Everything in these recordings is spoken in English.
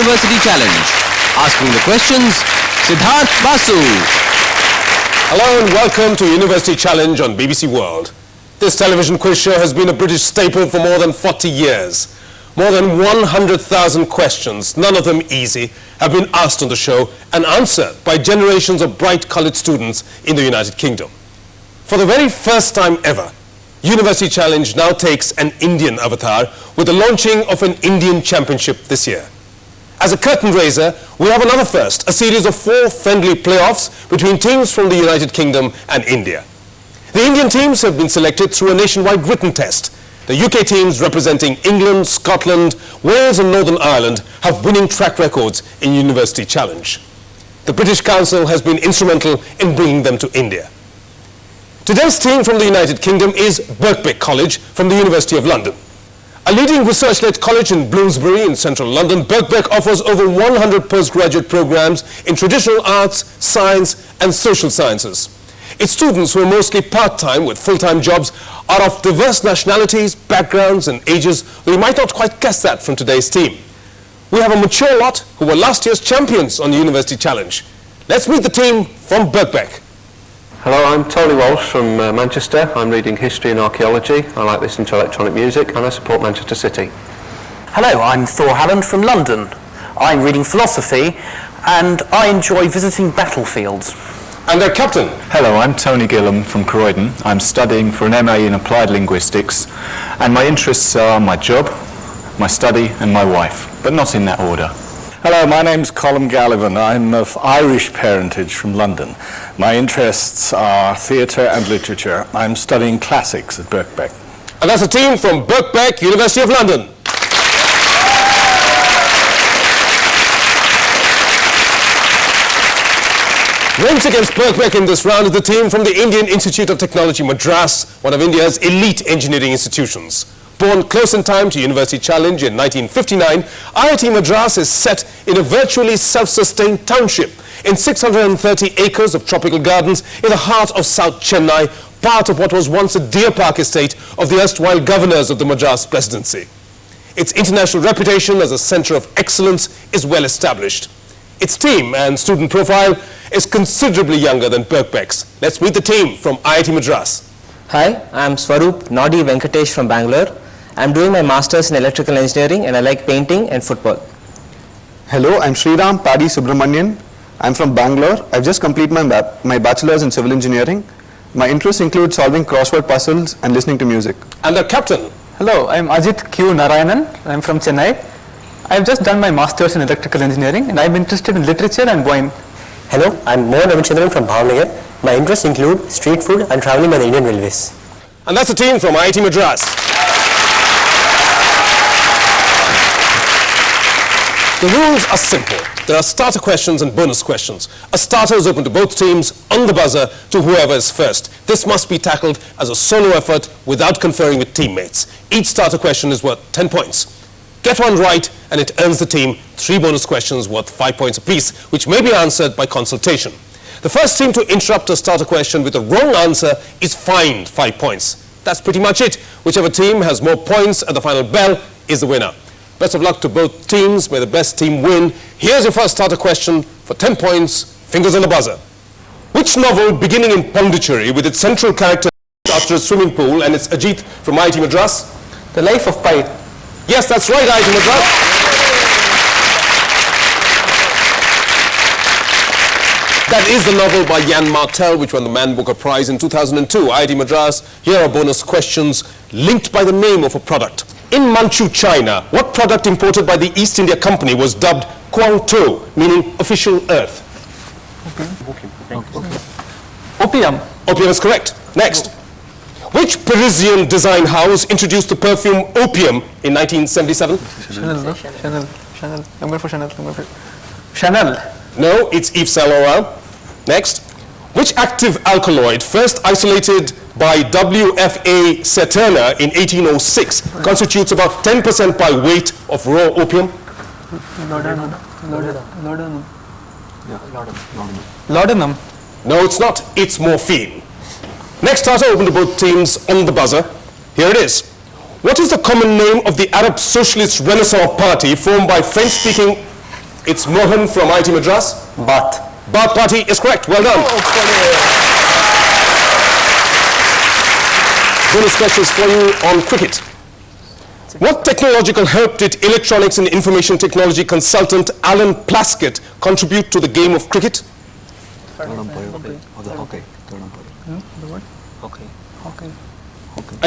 University Challenge. Asking the questions, Siddhartha Basu. Hello and welcome to University Challenge on BBC World. This television quiz show has been a British staple for more than 40 years. More than 100,000 questions, none of them easy, have been asked on the show and answered by generations of bright coloured students in the United Kingdom. For the very first time ever, University Challenge now takes an Indian avatar with the launching of an Indian championship this year. As a curtain raiser, we have another first, a series of 4 friendly playoffs between teams from the United Kingdom and India. The Indian teams have been selected through a nationwide written test. The UK teams representing England, Scotland, Wales and Northern Ireland have winning track records in University Challenge. The British Council has been instrumental in bringing them to India. Today's team from the United Kingdom is Birkbeck College from the University of London. A leading research-led college in Bloomsbury in central London, Birkbeck offers over 100 postgraduate programs in traditional arts, science and social sciences. Its students, who are mostly part-time with full-time jobs, are of diverse nationalities, backgrounds and ages, though you might not quite guess that from today's team. We have a mature lot who were last year's champions on the University Challenge. Let's meet the team from Birkbeck. Hello, I'm Tony Walsh from Manchester. I'm reading history and archaeology. I like listening to electronic music and I support Manchester City. Hello, I'm Thor Halland from London. I'm reading philosophy and I enjoy visiting battlefields. And their captain. Hello, I'm Tony Gillam from Croydon. I'm studying for an MA in Applied Linguistics and my interests are my job, my study and my wife, but not in that order. Hello, my name's Colm Gallivan. I'm of Irish parentage from London. My interests are theatre and literature. I'm studying classics at Birkbeck. And that's a team from Birkbeck, University of London. Ranked against Birkbeck in this round is the team from the Indian Institute of Technology Madras, one of India's elite engineering institutions. Born close in time to University Challenge in 1959, IIT Madras is set in a virtually self-sustained township in 630 acres of tropical gardens in the heart of South Chennai, part of what was once a deer park estate of the erstwhile governors of the Madras presidency. Its international reputation as a centre of excellence is well established. Its team and student profile is considerably younger than Birkbeck's. Let's meet the team from IIT Madras. Hi, I'm Swaroop Nadi Venkatesh from Bangalore. I'm doing my Masters in Electrical Engineering and I like painting and football. Hello, I'm Sriram Paddy Subramanian. I'm from Bangalore. I've just completed my Bachelor's in Civil Engineering. My interests include solving crossword puzzles and listening to music. And the captain. Hello, I'm Ajit Q. Narayanan. I'm from Chennai. I've just done my Masters in Electrical Engineering and I'm interested in literature and wine. Hello, I'm Mohan Ravichandran from Bhavnagar. My interests include street food and travelling by the Indian Railways. And that's the team from IIT Madras. The rules are simple. There are starter questions and bonus questions. A starter is open to both teams on the buzzer to whoever is first. This must be tackled as a solo effort without conferring with teammates. Each starter question is worth 10 points. Get one right and it earns the team 3 bonus questions worth 5 points apiece, which may be answered by consultation. The first team to interrupt a starter question with a wrong answer is fined 5 points. That's pretty much it. Whichever team has more points at the final bell is the winner. Best of luck to both teams. May the best team win. Here's your first starter question for 10 points. Fingers on the buzzer. Which novel beginning in Pondicherry with its central character after a swimming pool, and it's Ajit from IIT Madras? The Life of Pi. Yes, that's right, IIT Madras. That is the novel by Jan Martel, which won the Man Booker Prize in 2002. IIT Madras, here are bonus questions linked by the name of a product. In Manchu, China, what product imported by the East India Company was dubbed Guangzhou, meaning official earth? Opium. Opium is correct. Next. Which Parisian design house introduced the perfume Opium in 1977? Chanel. I'm going for Chanel. Chanel. No, it's Yves Saint Laurent. Next. Which active alkaloid, first isolated by W.F.A. Serturner in 1806, constitutes about 10% by weight of raw opium? Laudanum. No, it's not. It's morphine. Next starter open to both teams on the buzzer. Here it is. What is the common name of the Arab Socialist Renaissance Party formed by French-speaking It's Mohan from IIT Madras. Bath. Bath Party is correct. Well done. Bonus questions for you on cricket. What technological help did electronics and information technology consultant Alan Plaskett contribute to the game of cricket? I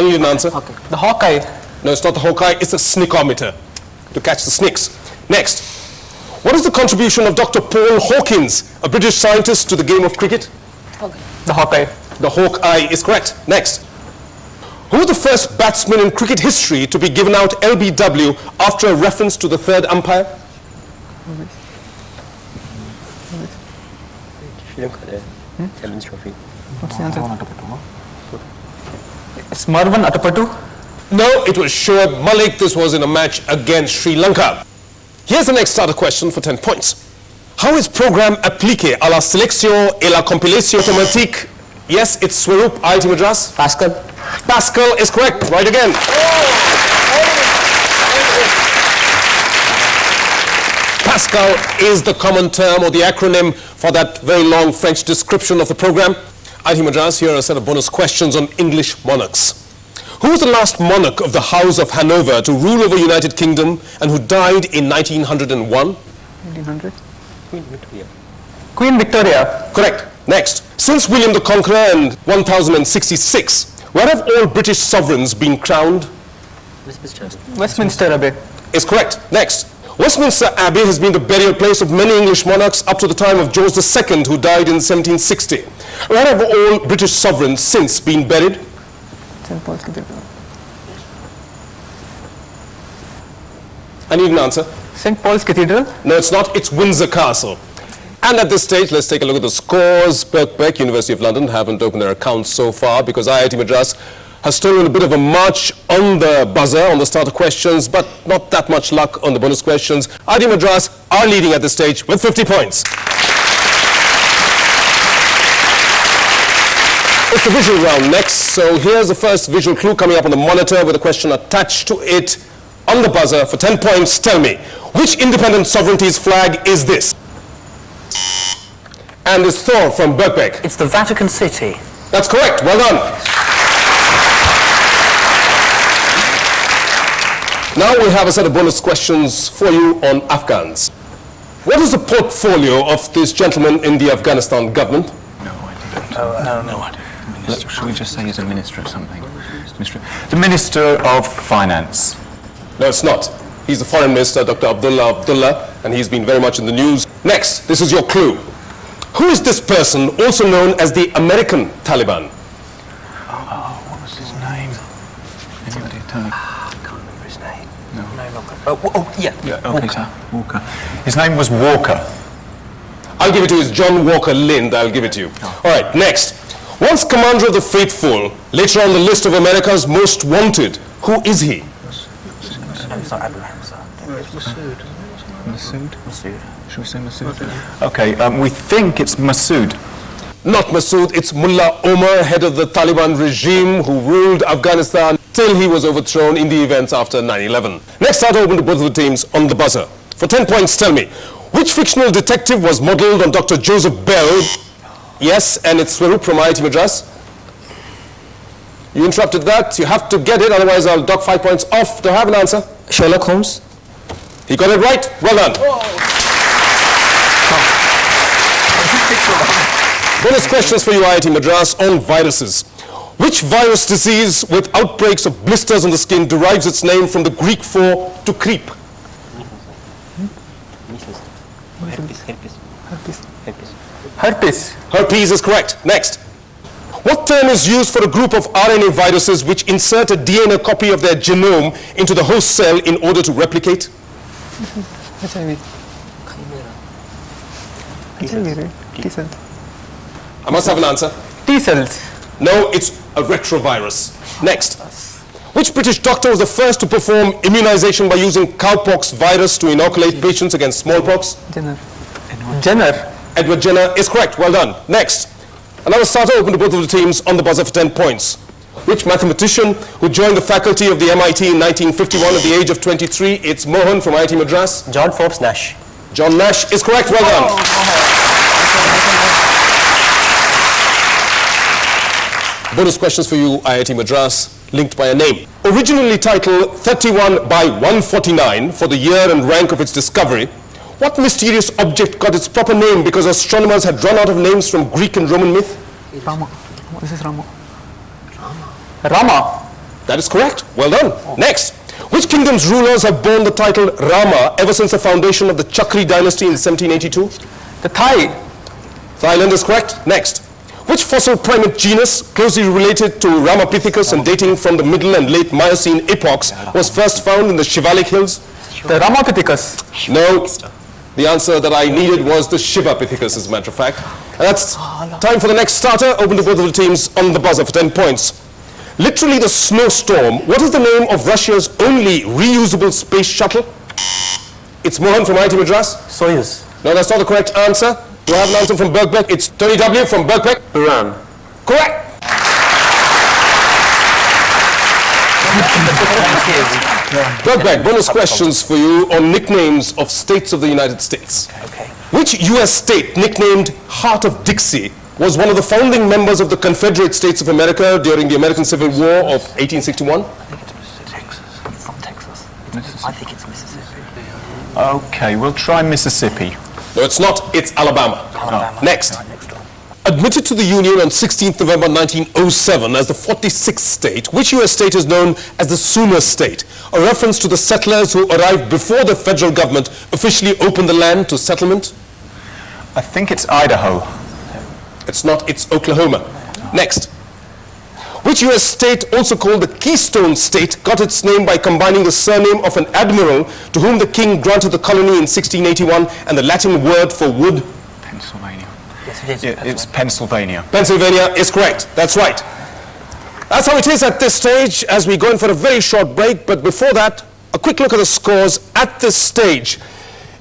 need an answer. The Hawkeye. No, it's not the Hawkeye, it's the snickometer to catch the snicks. Next, what is the contribution of Dr. Paul Hawkins, a British scientist, to the game of cricket? The Hawkeye. The Hawkeye is correct. Next, who was the first batsman in cricket history to be given out LBW after a reference to the third umpire? Challenge trophy. What's the answer? It's Marwan Atapattu. No, it was Shoaib Malik. This was in a match against Sri Lanka. Here's the next starter question for 10 points. How is program appliqué à la sélection et la compilation automatique? Yes, it's Swaroop, IIT Madras. Pascal. Pascal is correct. Right again. Pascal is the common term or the acronym for that very long French description of the program. IIT Madras, here are a set of bonus questions on English monarchs. Who was the last monarch of the House of Hanover to rule over United Kingdom and who died in 1901? 1900. Queen Victoria. Correct. Next. Since William the Conqueror in 1066, where have all British sovereigns been crowned? Westminster Abbey. Is correct. Next. Westminster Abbey has been the burial place of many English monarchs up to the time of George II, who died in 1760. Where have all British sovereigns since been buried? St. Paul's Cathedral. I need an answer. St. Paul's Cathedral. No, it's not. It's Windsor Castle. And at this stage, let's take a look at the scores. Birkbeck, University of London, haven't opened their accounts so far because IIT Madras has stolen a bit of a march on the buzzer on the starter questions, but not that much luck on the bonus questions. IIT Madras are leading at this stage with 50 points. It's the visual round next. So here's the first visual clue coming up on the monitor with a question attached to it on the buzzer for 10 points. Tell me, which independent sovereignty's flag is this? And it's Thor from Birkbeck. It's the Vatican City. That's correct. Well done. Now we have a set of bonus questions for you on Afghans. What is the portfolio of this gentleman in the Afghanistan government? No. Should we just say he's a minister or something? The Minister of Finance. No, it's not. He's the Foreign Minister, Dr. Abdullah, and he's been very much in the news. Next, this is your clue. Who is this person, also known as the American Taliban? What was his name? Anybody tell me? I can't remember his name. Yeah, okay, sir. Walker. His name was Walker. I'll give it to you. It's John Walker Lind. I'll give it to you. All right, next. Once Commander of the Faithful, later on the list of America's most wanted, who is he? Masood. Should we say Masood? Okay, we think it's Masood. Not Masood, it's Mullah Omar, head of the Taliban regime who ruled Afghanistan till he was overthrown in the events after 9/11. Next, I'll open to both of the teams on the buzzer. For 10 points, tell me, which fictional detective was modeled on Dr. Joseph Bell? Yes, and it's Swaroop from IIT Madras. You interrupted that. You have to get it, otherwise I'll dock 5 points off. Do I have an answer? Sherlock Holmes. He got it right. Well done. Bonus questions for you, IIT Madras, on viruses. Which virus disease with outbreaks of blisters on the skin derives its name from the Greek for to creep? Herpes. Herpes is correct. Next. What term is used for a group of RNA viruses which insert a DNA copy of their genome into the host cell in order to replicate? HIV. HIV, right? T cells. I must have an answer. T cells. No, it's a retrovirus. Next. Which British doctor was the first to perform immunization by using cowpox virus to inoculate patients against smallpox? Jenner. Edward Jenner is correct. Well done. Next. Another starter open to both of the teams on the buzzer for 10 points. Which mathematician who joined the faculty of the MIT in 1951 at the age of 23? It's Mohan from IIT Madras. John Forbes Nash. John Nash is correct. Well done. Bonus questions for you, IIT Madras, linked by a name. Originally titled 31 by 149 for the year and rank of its discovery, what mysterious object got its proper name because astronomers had run out of names from Greek and Roman myth? Rama. This is Rama. Rama. That is correct. Well done. Next. Which kingdom's rulers have borne the title Rama ever since the foundation of the Chakri dynasty in 1782? The Thai. Thailand is correct. Next. Which fossil primate genus, closely related to Ramapithecus and dating from the Middle and Late Miocene epochs, was first found in the Shivalik Hills? The Ramapithecus. No. The answer that I needed was the Shivapithecus, as a matter of fact. And that's time for the next starter. Open to both of the teams on the buzzer for 10 points. Literally the snowstorm. What is the name of Russia's only reusable space shuttle? It's Mohan from IIT Madras. Soyuz. No, that's not the correct answer. Do I have an answer from Birkbeck? It's Tony W. from Birkbeck. Iran. Correct. Birkbeck, bonus questions for you on nicknames of states of the United States. Okay. Which U.S. state, nicknamed Heart of Dixie, was one of the founding members of the Confederate States of America during the American Civil War of 1861? I think it's Mississippi. Texas. From Texas. I think it's Mississippi. Okay, we'll try Mississippi. No, it's not. It's Alabama. Alabama. Next. Right next door. Admitted to the Union on 16th November 1907 as the 46th state, which U.S. state is known as the Sooner State, a reference to the settlers who arrived before the federal government officially opened the land to settlement? I think it's Idaho. It's not. It's Oklahoma. Next. Which U.S. state, also called the Keystone State, got its name by combining the surname of an admiral to whom the king granted the colony in 1681 and the Latin word for wood? Pennsylvania. Yes, it is. It's Pennsylvania. Pennsylvania is correct. That's right. That's how it is at this stage as we go in for a very short break. But before that, a quick look at the scores at this stage.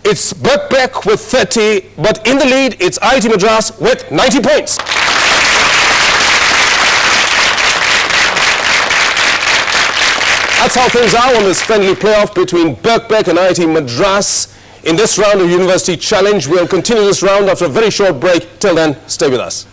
It's Birkbeck with 30, but in the lead, it's IIT Madras with 90 points. That's how things are on this friendly playoff between Birkbeck and IIT Madras. In this round of University Challenge, we'll continue this round after a very short break. Till then, stay with us.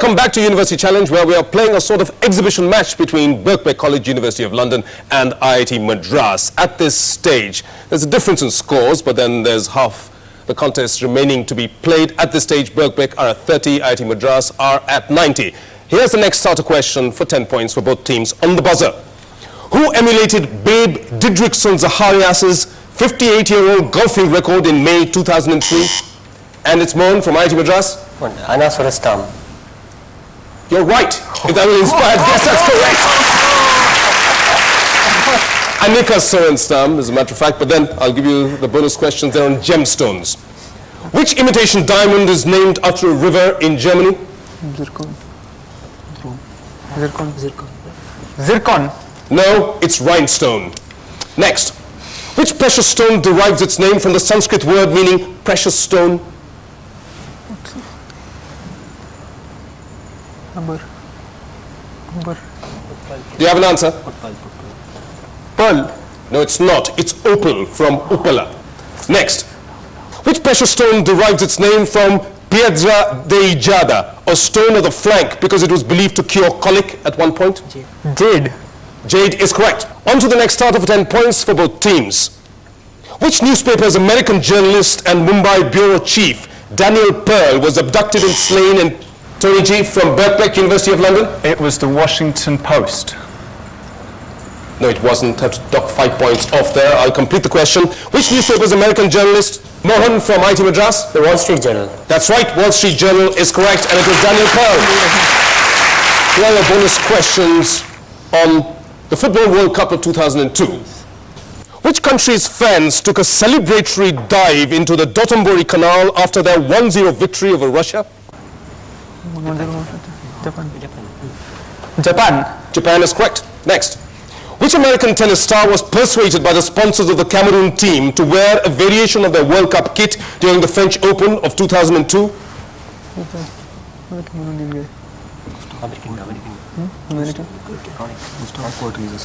Welcome back to University Challenge, where we are playing a sort of exhibition match between Birkbeck College, University of London and IIT Madras. At this stage, there's a difference in scores, but then there's half the contest remaining to be played. At this stage, Birkbeck are at 30, IIT Madras are at 90. Here's the next starter question for 10 points for both teams on the buzzer. Who emulated Babe Didrikson Zacharias's 58-year-old golfing record in May 2003? And it's Mohan from IIT Madras. Anna Surastam. You're right. If that will inspire, yes, that's correct. Annika Sorenstam, as a matter of fact, but then I'll give you the bonus questions there on gemstones. Which imitation diamond is named after a river in Germany? Zircon. No, it's rhinestone. Next. Which precious stone derives its name from the Sanskrit word meaning precious stone? Number. Do you have an answer? Pearl. No, it's not. It's opal from Uppala. Next. Which precious stone derives its name from Piedra de Ijada, or stone of the flank, because it was believed to cure colic at one point? Jade. Jade is correct. On to the next starter for 10 points for both teams. Which newspaper's American journalist and Mumbai bureau chief, Daniel Pearl, was abducted and slain in Tony G from Birkbeck, University of London? It was the Washington Post. No, it wasn't. Have to dock 5 points off there. I'll complete the question. Which newspaper's American journalist, Mohan from IIT Madras? The Wall Street Journal. That's right. Wall Street Journal is correct, and it was Daniel Pearl. Here are your bonus questions on the Football World Cup of 2002. Which country's fans took a celebratory dive into the Dotonbori Canal after their 1-0 victory over Russia? Japan. Japan is correct. Next. Which American tennis star was persuaded by the sponsors of the Cameroon team to wear a variation of their World Cup kit during the French Open of 2002? Do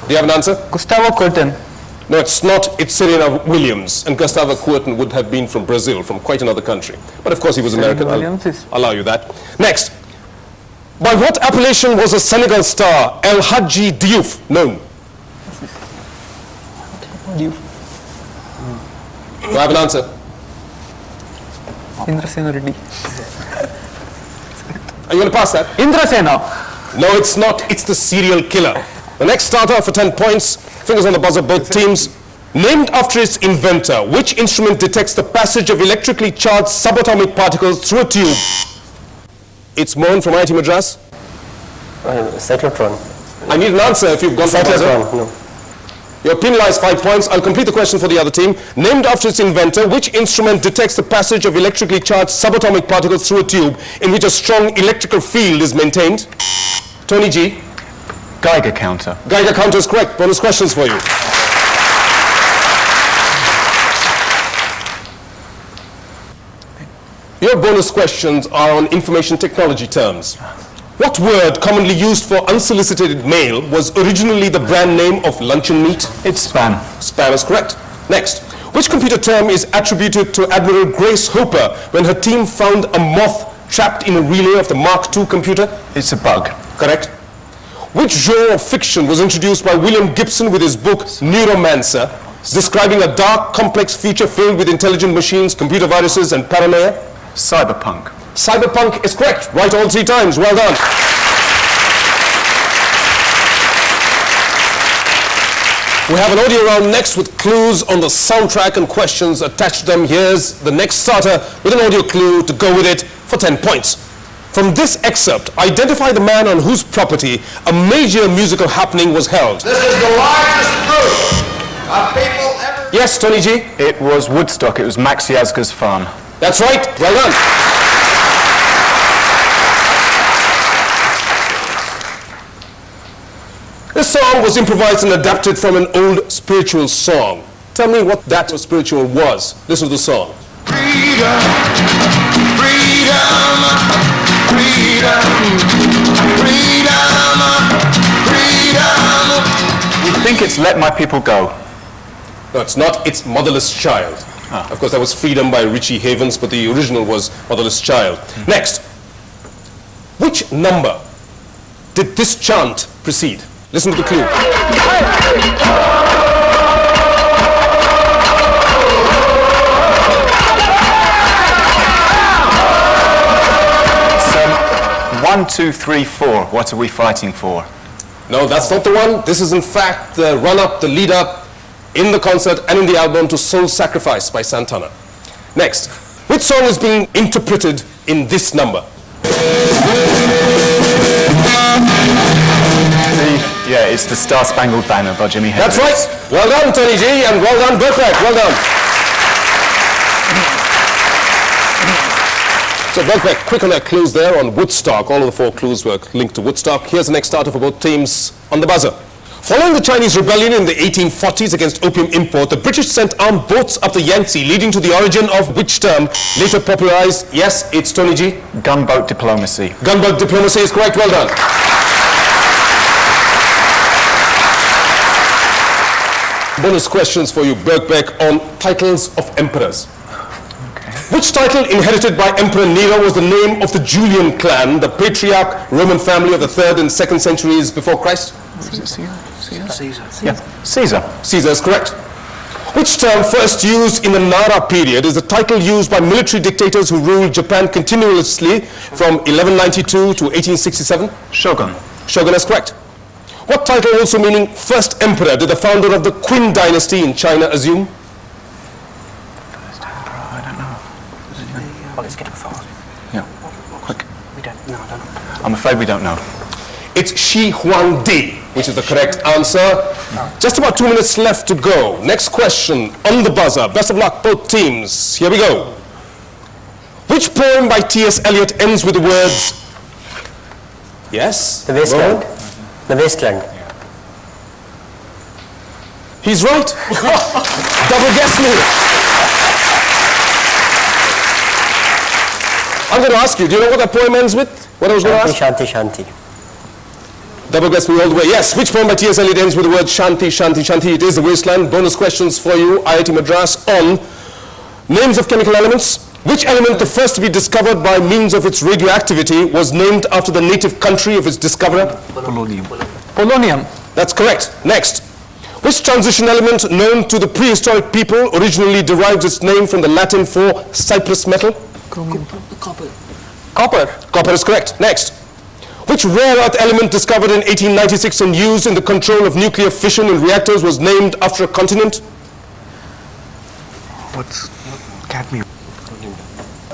you have an answer? Gustavo Kuerten. No, it's not. It's Serena Williams. And Gustavo Kuerten would have been from Brazil, from quite another country. But of course he was American. I'll allow you that. Next. By what appellation was the Senegal star El Hadji Diouf known? Do I have an answer? Indrasena Reddy. Are you going to pass that? Indrasena. No, it's not. It's the serial killer. The next starter for 10 points. Fingers on the buzzer, both teams. Named after its inventor, which instrument detects the passage of electrically charged subatomic particles through a tube? It's Mohan from IIT Madras. Cyclotron. I need an answer if you've gone for the buzzer. Cyclotron, no. You're penalized 5 points. I'll complete the question for the other team. Named after its inventor, which instrument detects the passage of electrically charged subatomic particles through a tube in which a strong electrical field is maintained? Tony G. Geiger counter. Geiger counter is correct. Bonus questions for you. Your bonus questions are on information technology terms. What word commonly used for unsolicited mail was originally the brand name of luncheon meat? It's spam. Spam is correct. Next. Which computer term is attributed to Admiral Grace Hopper when her team found a moth trapped in a relay of the Mark II computer? It's a bug. Correct. Which genre of fiction was introduced by William Gibson with his book Neuromancer, describing a dark, complex future filled with intelligent machines, computer viruses, and paranoia? Cyberpunk. Cyberpunk is correct. Right all 3 times. Well done. We have an audio round next with clues on the soundtrack and questions attached to them. Here's the next starter with an audio clue to go with it for 10 points. From this excerpt, identify the man on whose property a major musical happening was held. This is the largest group of people ever... Yes, Tony G? It was Woodstock. It was Max Yazga's farm. That's right. Well done. This song was improvised and adapted from an old spiritual song. Tell me what that spiritual was. Listen to the song. Freedom, freedom, freedom, freedom, freedom. We think it's Let My People Go. No, it's not. It's Motherless Child. Of course, that was Freedom by Richie Havens, but the original was Motherless Child. Next. Which which number did this chant precede? Listen to the clue. So, 1, 2, 3, 4. What are we fighting for? No, that's not the one. This is in fact the run-up, the lead-up in the concert and in the album to Soul Sacrifice by Santana. Next, which song is being interpreted in this number? Yeah, it's the Star Spangled Banner by Jimi Hendrix. That's right. Well done, Tony G, and well done, Birkbeck. Well done. So, Birkbeck, quick on that clues there on Woodstock. All of the 4 clues were linked to Woodstock. Here's the next starter for both teams on the buzzer. Following the Chinese rebellion in the 1840s against opium import, the British sent armed boats up the Yangtze, leading to the origin of which term later popularized? Yes, it's Tony G. Gunboat diplomacy. Gunboat diplomacy is correct. Well done. Bonus questions for you, Birkbeck, on titles of emperors. Which title inherited by Emperor Nero was the name of the Julian clan, the patriarch Roman family of the 3rd and 2nd centuries before Christ? Caesar. Yeah, Caesar. Caesar is correct. Which term first used in the Nara period is the title used by military dictators who ruled Japan continuously from 1192 to 1867? Shogun. Shogun is correct. What title also meaning first emperor did the founder of the Qin dynasty in China assume? I don't know. Well, it's getting fast. Yeah, quick. We don't know. I don't know. I'm afraid we don't know. It's Shi Huangdi, which is the correct answer. Just about 2 minutes left to go. Next question on the buzzer. Best of luck, both teams. Here we go. Which poem by T.S. Eliot ends with the words? Yes? The Wasteland. The Wasteland. He's right. Double guess me. I'm going to ask you, do you know what that poem ends with? What I was going to ask? Shanti, Shanti. Double guess me all the way. Yes, which poem by T.S. Eliot ends with the word Shanti, Shanti, Shanti? It is The Wasteland. Bonus questions for you, IIT Madras, on names of chemical elements. Which element, the first to be discovered by means of its radioactivity, was named after the native country of its discoverer? Polonium. Polonium. That's correct. Next. Which transition element known to the prehistoric people originally derives its name from the Latin for cypress metal? Copper. Copper is correct. Next. Which rare earth element discovered in 1896 and used in the control of nuclear fission in reactors was named after a continent? What's cadmium?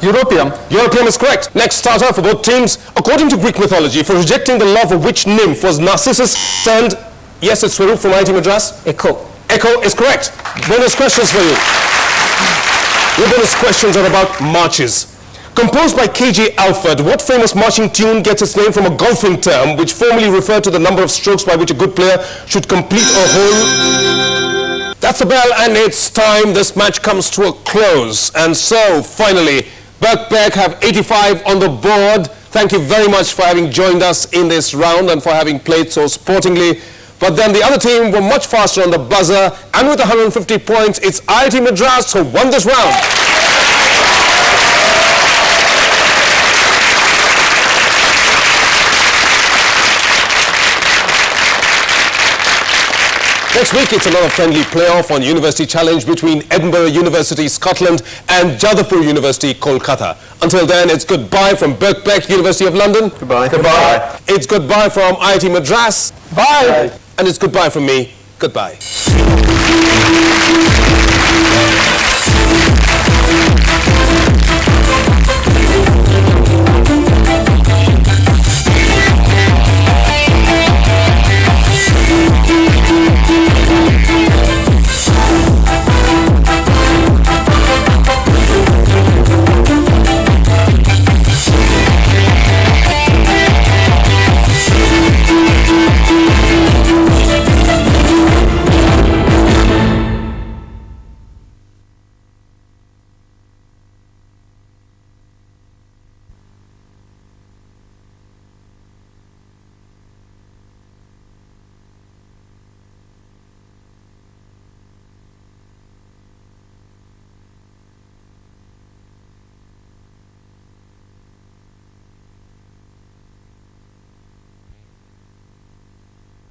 Europium. Europium is correct. Next starter for both teams. According to Greek mythology, for rejecting the love of which nymph was Narcissus turned, yes, it's Swaroop from IIT Madras? Echo. Echo is correct. Bonus questions for you. Your bonus questions are about marches. Composed by K.J. Alford, what famous marching tune gets its name from a golfing term which formerly referred to the number of strokes by which a good player should complete a hole? That's a bell, and it's time this match comes to a close. And so, finally, Birkbeck have 85 on the board. Thank you very much for having joined us in this round and for having played so sportingly. But then the other team were much faster on the buzzer, and with 150 points, it's IIT Madras who won this round. Next week, it's another friendly playoff on University Challenge between Edinburgh University, Scotland and Jadavpur University, Kolkata. Until then, it's goodbye from Birkbeck, University of London. Goodbye. Goodbye. It's goodbye from IIT Madras. Bye. And it's goodbye from me. Goodbye.